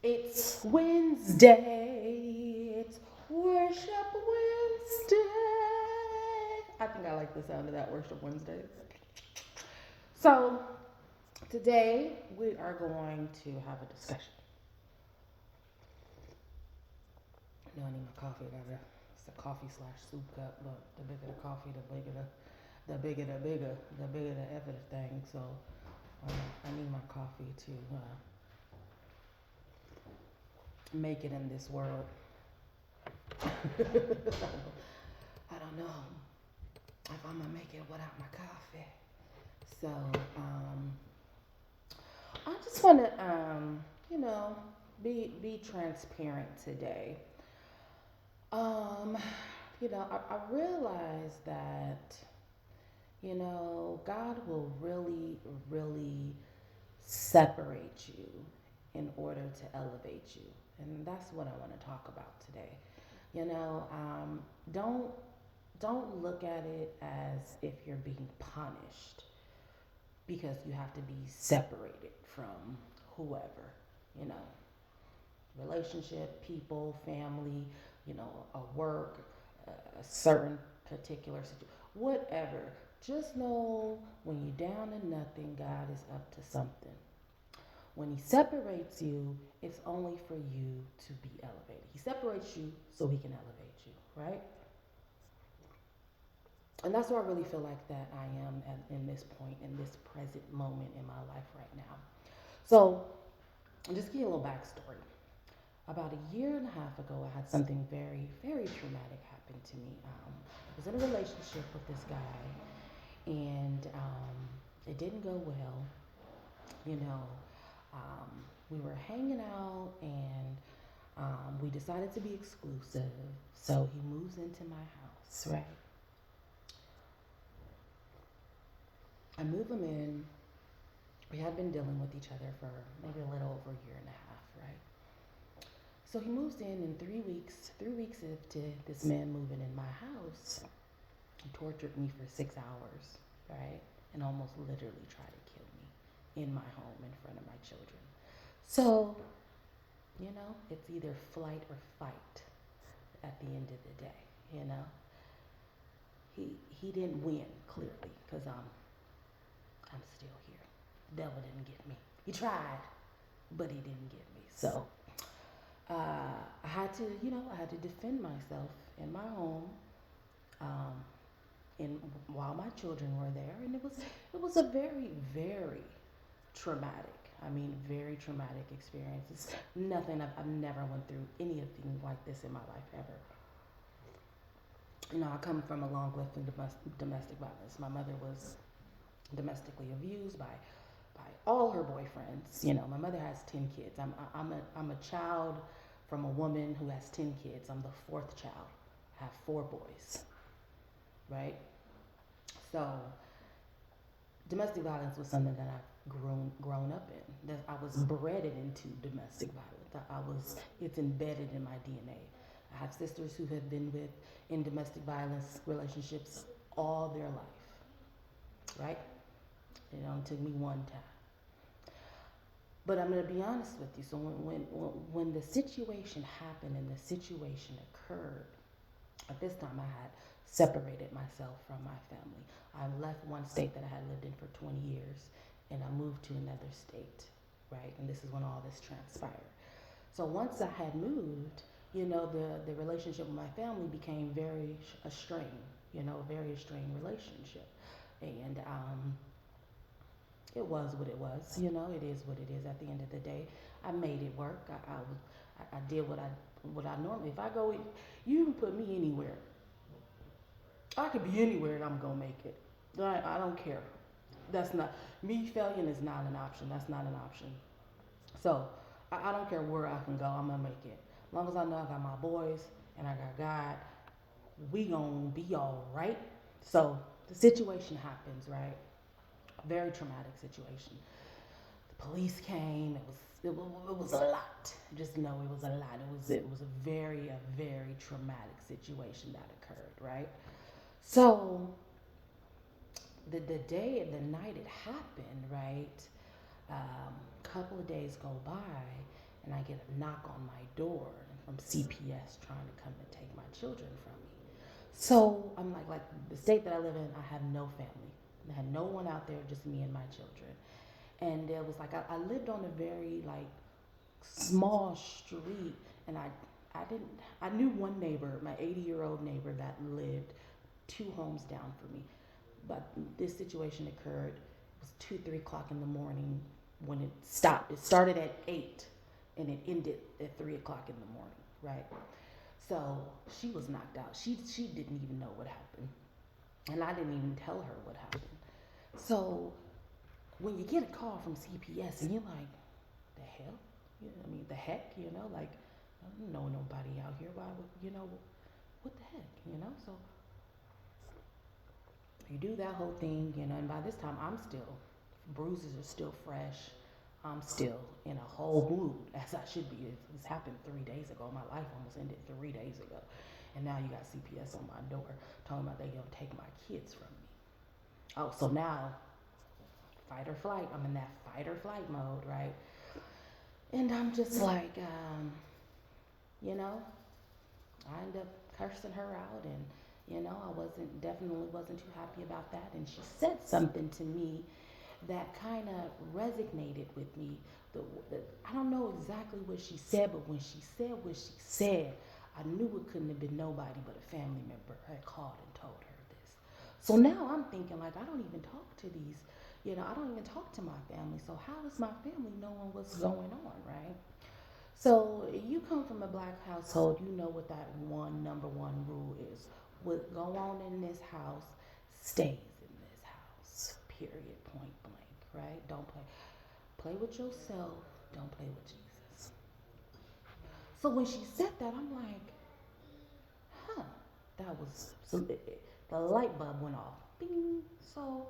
It's Wednesday. It's Worship Wednesday. I think I like the sound of that, Worship Wednesday. So, today we are going to have a discussion. No, I need my coffee. It's a coffee slash soup cup, but the bigger the coffee, the bigger the effort thing. So, I need my coffee to make it in this world. I don't know if I'm gonna make it without my coffee. So, I just want to, you know, be transparent today. Um, I realize that, God will really, really separate you in order to elevate you. And that's what I want to talk about today. You know, um, don't don't look at it as if you're being punished because you have to be separated from whoever, you know, relationship, people, family, a work, a certain particular situation, whatever. Just know when you're down to nothing, God is up to something. When He separates you, it's only for you to be elevated. He separates you so He can elevate you, right? And that's where I really feel like that I am in this point, in this present moment in my life right now. So, just give you a little backstory. About a year and a half ago, I had something very, very traumatic happen to me. I was in a relationship with this guy, and it didn't go well. You know, um, we were hanging out, and we decided to be exclusive. So he moves into my house, right? I move him in. We had been dealing with each other for maybe a little over a year and a half, right? So he moves in 3 weeks. 3 weeks into this man moving in my house, he tortured me for 6 hours, right? And almost literally tried to kill me in my home in front of my children. So, it's either flight or fight at the end of the day, you know? He didn't win, clearly, because I'm still here. The devil didn't get me. He tried, but he didn't get me. So, I had to defend myself in my home, um, and while my children were there, and it was a very, very traumatic. I mean, very traumatic experience. It's nothing I've never went through anything like this in my life ever. I come from a long life of domestic violence. My mother was domestically abused by all her boyfriends. My mother has 10 kids. I'm a child from a woman who has 10 kids. I'm the fourth child. I have four boys, right? So domestic violence was something that I've grown up in. That I was bred into domestic violence. It's embedded in my DNA. I have sisters who have been in domestic violence relationships all their life, right? It only took me one time. But I'm going to be honest with you. So when the situation happened and the situation occurred, at this time I had separated myself from my family. I left one state that I had lived in for 20 years and I moved to another state, right? And this is when all this transpired. So once I had moved, the relationship with my family became very strained, a very strained relationship. And it was what it was. It is what it is. At the end of the day, I made it work. I did what I normally. If I go, you can put me anywhere. I could be anywhere and I'm gonna make it. I don't care. That's not me. Failure is not an option. That's not an option. So I don't care where I can go. I'm gonna make it. As long as I know I got my boys and I got God, we gonna be all right. So the situation happens, right? A very traumatic situation. The police came. It was a lot. Just know it was a lot. It was a very traumatic situation that occurred, right? So the day and the night it happened, right? A couple of days go by, and I get a knock on my door from CPS trying to come and take my children from me. So I'm like the state that I live in, I have no family. I had no one out there, just me and my children. And it was like I lived on a very like small street, and I didn't I knew one neighbor, my 80-year-old neighbor that lived 2 homes down from me. But this situation occurred. It was 2, 3 o'clock in the morning when it stopped. It started at 8, and it ended at 3 o'clock in the morning, right? So she was knocked out. She didn't even know what happened, and I didn't even tell her what happened. So when you get a call from CPS and you're like, the hell, I mean, the heck, like I don't know nobody out here. Why would what the heck, So you do that whole thing, and by this time I'm still, bruises are still fresh. I'm still in a whole mood, as I should be. This happened 3 days ago. My life almost ended 3 days ago. And now you got CPS on my door talking about they gonna take my kids from me. Oh, so now, fight or flight. I'm in that fight or flight mode, right? And I'm just like, you know, I end up cursing her out, and I definitely wasn't too happy about that. And she said something to me that kind of resonated with me. The, I don't know exactly what she said, but when she said what she said, I knew it couldn't have been nobody but a family member had called and told her this. So now I'm thinking, like, I don't even talk to these, I don't even talk to my family. So how does my family knowing what's going on, right? So you come from a black household, you know what that number one rule is. What go on in this house stays in this house. Period. Point blank. Right? Don't play. Play with yourself. Don't play with Jesus. So when she said that, I'm like, huh. That was so. The light bulb went off. Bing. So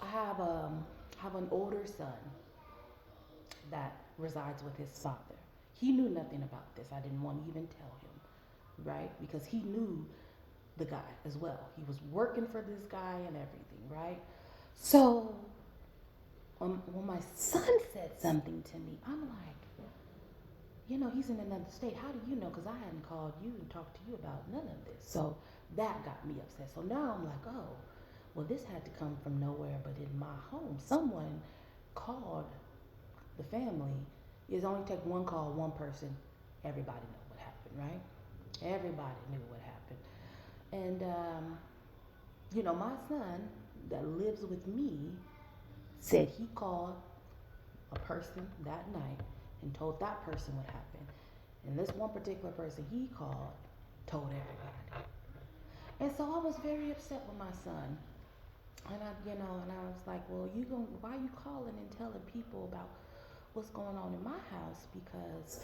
I have an older son that resides with his father. He knew nothing about this. I didn't want to even tell him, right? Because he knew the guy as well. He was working for this guy and everything, right? So when my son said something to me, I'm like, he's in another state. How do you know? Because I hadn't called you and talked to you about none of this. So that got me upset. So now I'm like, oh, well, this had to come from nowhere but in my home. Someone called the family. It's only take one call, one person. Everybody knew what happened, right? Everybody knew what happened. And, my son that lives with me said he called a person that night and told that person what happened. And this one particular person he called told everybody. And so I was very upset with my son. And I was like, well, why are you calling and telling people about what's going on in my house? Because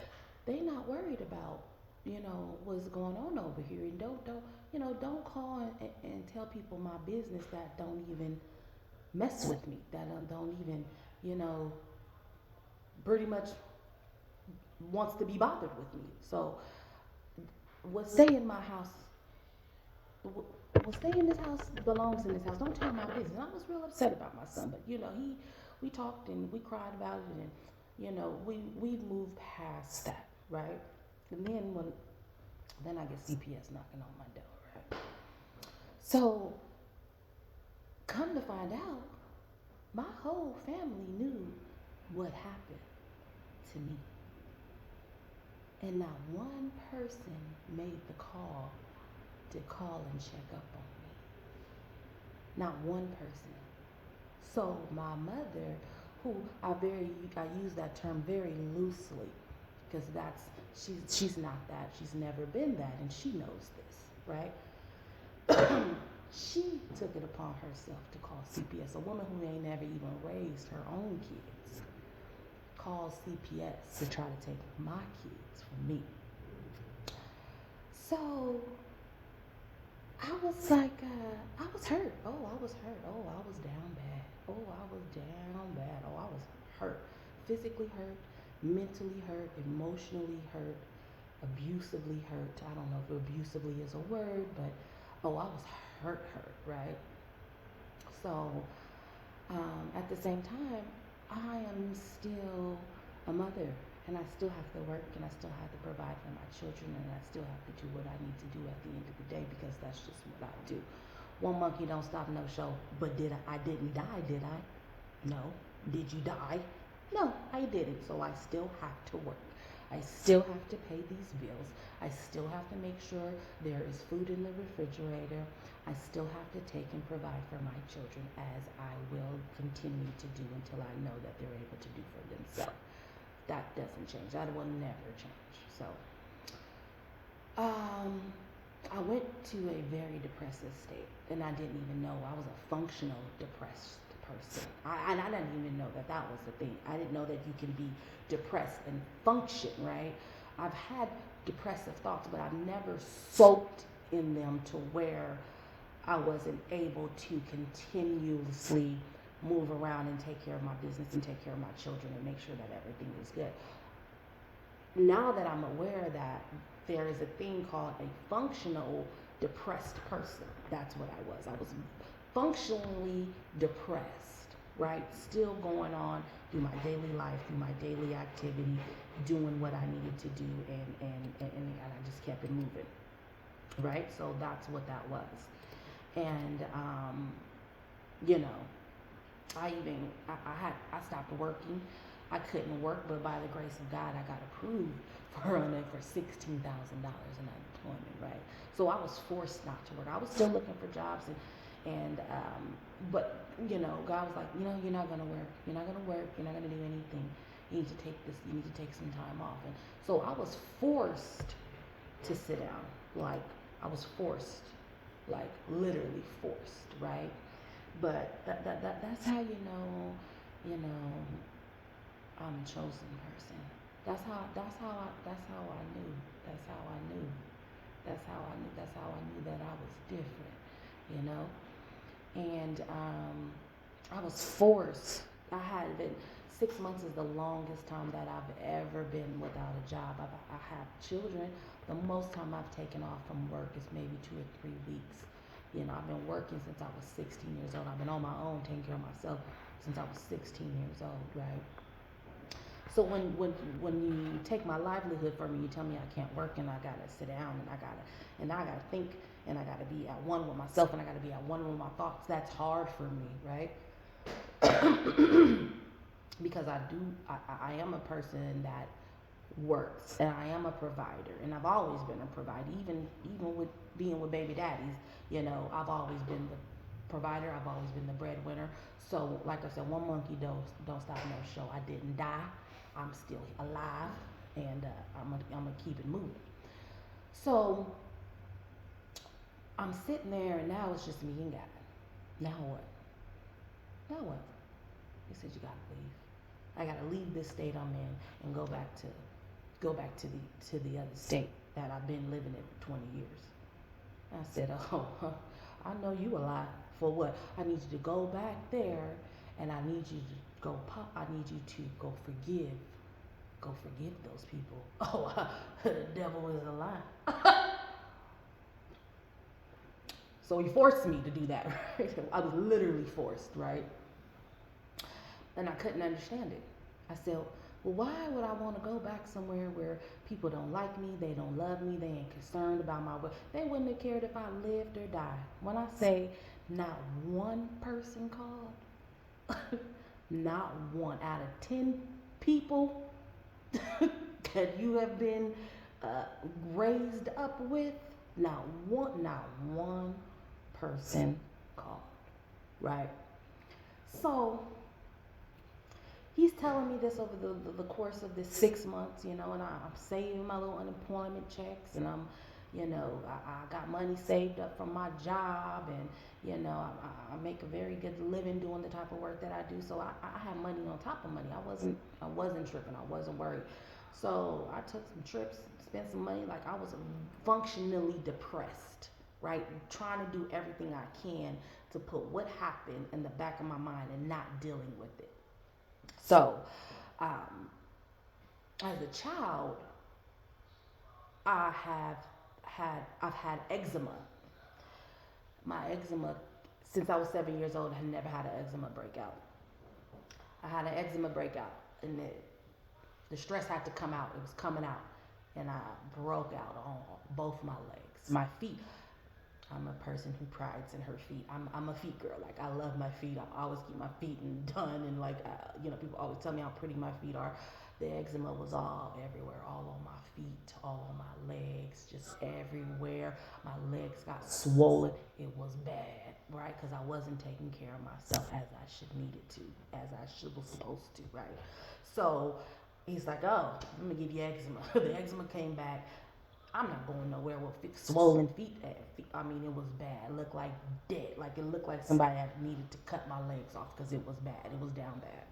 they not worried about, what's going on over here. And don't call and tell people my business that don't even mess with me, that don't even, pretty much wants to be bothered with me. So what stay in my house, what stay in this house belongs in this house. Don't tell my business. I was real upset about my son, but we talked and we cried about it, and we've moved past that, right? And then I get CPS knocking on my door, right? So come to find out, my whole family knew what happened to me. And not one person made the call to call and check up on me. Not one person. So my mother, who I use that term very loosely, because she's not that. She's never been that, and she knows this, right? She took it upon herself to call CPS. A woman who ain't never even raised her own kids calls CPS to try to take my kids from me. So I was like, I was hurt. Oh, I was hurt. Oh, I was down bad. Oh, I was down bad. Oh, I was hurt. Physically hurt, mentally hurt, emotionally hurt, abusively hurt. I don't know if abusively is a word, but I was hurt, right? So at the same time, I am still mother, and I still have to work, and I still have to provide for my children, and I still have to do what I need to do at the end of the day because that's just what I do. One monkey don't stop no show. But I didn't die, did I? No. Did you die? No, I didn't. So I still have to work. I still have to pay these bills. I still have to make sure there is food in the refrigerator. I still have to take and provide for my children as I will continue to do until I know that they're able to do for themselves. That doesn't change. That will never change. So, um, I went to a very depressive state, and I didn't even know I was a functional depressed person. And I didn't even know that that was the thing. I didn't know that you can be depressed and function, right? I've had depressive thoughts, but I've never soaked in them to where I wasn't able to continuously move around and take care of my business and take care of my children and make sure that everything is good. Now that I'm aware that there is a thing called a functional depressed person, that's what I was. I was functionally depressed, right? Still going on through my daily life, through my daily activity, doing what I needed to do, and I just kept it moving, right? So that's what that was. And, you know, I stopped working. I couldn't work, but by the grace of God, I got approved for running for $16,000 in unemployment, right? So I was forced not to work. I was still looking for jobs, but you know, God was like, you know, you're not gonna work. You're not gonna work. You're not gonna do anything. You need to take this. You need to take some time off. And so I was forced to sit down. Like I was forced, like literally forced, right? But that's how you know, I'm a chosen person. That's how I knew. That's how I knew. That's how I knew that I was different, you know? And I was forced. I had been 6 months is the longest time that I've ever been without a job. I have children. The most time I've taken off from work is maybe 2 or 3 weeks. You know, I've been working since I was 16 years old. I've been on my own, taking care of myself since I was 16 years old, right? So when you take my livelihood from me, you tell me I can't work and I gotta sit down and I gotta think and I gotta be at one with myself and I gotta be at one with my thoughts. That's hard for me, right? Because I am a person that works and I am a provider and I've always been a provider. Even with being with baby daddies, you know, I've always been the provider. I've always been the breadwinner. So, like I said, one monkey don't stop no show. I didn't die. I'm still alive, and I'm gonna keep it moving. So I'm sitting there, and now it's just me and God. Now what? Now what? He said you gotta leave. I gotta leave this state I'm in and go back to the other state that I've been living in for 20 years. I said, oh, I know you a lie. For what? I need you to go back there, and I need you to I need you to go forgive those people. Oh, the devil is a lie. So he forced me to do that. Right? I was literally forced, right? And I couldn't understand it. I said, well, why would I want to go back somewhere where people don't like me, they don't love me, they ain't concerned about my work? They wouldn't have cared if I lived or died. When I say not one person called, not one out of 10 people that you have been raised up with, not one person called, right? So he's telling me this over the course of this 6 months, you know, and I'm saving my little unemployment checks, and I'm, you know, I got money saved up from my job, and, you know, I make a very good living doing the type of work that I do, so I have money on top of money. I wasn't tripping. I wasn't worried. So I took some trips, spent some money, like I was functionally depressed, right? Trying to do everything I can to put what happened in the back of my mind and not dealing with it. So, as a child, I've had eczema. My eczema, since I was 7 years old, I had never had an eczema breakout. I had an eczema breakout, and The stress had to come out. It was coming out, and I broke out on both my legs, my feet. I'm a person who prides in her feet. I'm a feet girl. Like I love my feet. I always keep my feet done, and like people always tell me how pretty my feet are. The eczema was all everywhere, all on my feet, all on my legs, just everywhere. My legs got swollen. It was bad, right? Because I wasn't taking care of myself as I should needed to, as I should was supposed to, right? So he's like, "Oh, I'm gonna give you eczema." The eczema came back. I'm not going nowhere with swollen feet. I mean, it was bad. It looked like dead. Like it looked like somebody had needed to cut my legs off because it was bad. It was down bad.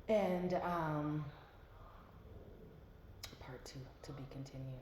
And part two to be continued.